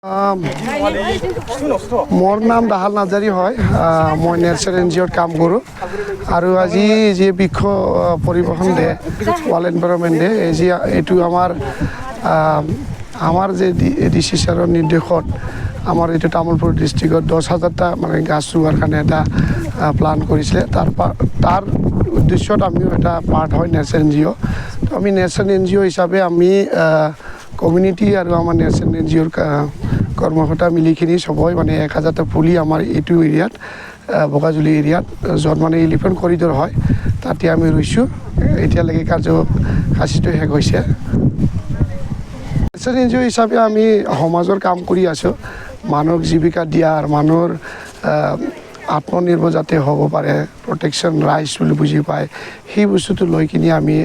मोर नाम दाहाल नार्जारी है मैं नेरसोन एन.ज काम करूँ और आज जी विश्व परिवहन डे वर्ल्ड एनवायरनमेंट डे ये आमार डिसिशनर निर्देशन आमार ये तामुलपुर डिस्ट्रिक्ट 10,000टा माने गाछ रोৱাৰ কাৰণে এটা প্লান কৰিছিলে তাৰ উদ্দেশ্যত আমি এটা পাৰ্ট হয় নেৰসন এন.জ তো আমি নেৰসন এন.জ হিচাপে আমি কমিউনিটি আৰু আমাৰ নেৰসন এন.জ কৰ্মকৰ্তা মিলিখিনি সবাই মানে 1000টা পুলি আমাৰ এইটো এৰিয়াত বগাজুলি এৰিয়াত য'ত মানে এলিফেণ্ট কৰিডৰ হয় তাতে আমি ৰুইছোঁ এতিয়ালৈকে কাৰ্যসূচীটো শেষ হৈছে নেৰসন এন.জ হিচাপে আমি সমাজৰ কাম কৰি আছোঁ মানুহক জীৱিকা দিয়াৰ মানুহৰ আত্মনিৰ্ভৰ যাতে হ'ব পাৰে প্ৰটেকশ্যন ৰাইটছ বুলি বুজি পায় সেই বস্তুটো লৈ কিনি আমি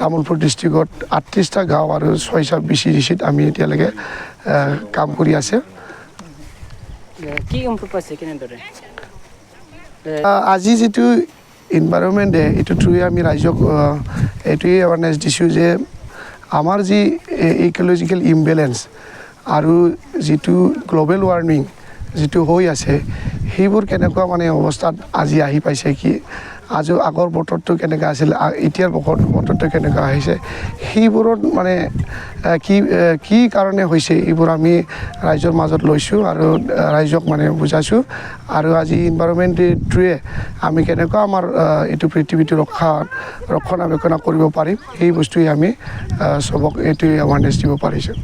তামুলপুৰ ডিষ্ট্ৰিক্টত 38টা গাঁও আৰু 6টা BCDCত আমি এতিয়ালৈকে কাম কৰি আছে কি ইমপ্ৰুভ পাইছে কেনেদৰে আজি যেটো এনভাইৰনমেন্ট ডে এটো থ্ৰুৱে আমি ৰাইজক এটোৱে এৱাৰনেছ দিছোঁ যে আমাৰ যি ইকোলজিকেল ইমবেলেন্স আৰু যেটো গ্লোবেল ওয়াৰ্মিং যেটো হৈ আছে সেইবোৰ কেনেকুৱা মানে অৱস্থাত আজি আহি পাইছে কি আজি আগৰ বতৰটো কেনেকুৱা আছিল এতিয়াৰ বতৰটো কেনেকুৱা হৈছে সেইবোৰত মানে কি কাৰণে হৈছে এইবোৰ আমি ৰাইজৰ মাজত লৈছোঁ আৰু ৰাইজক মানে বুজাইছোঁ আৰু আজি এনভাইৰনমেন্ট ডে'টোৱে আমি কেনেকুৱা আমাৰ এইটো পৃথিৱীটো ৰক্ষণাবেক্ষণ কৰিব পাৰিম সেই বস্তুৱে আমি সবক এইটো এৱাৰনেছ দিব পাৰিছোঁ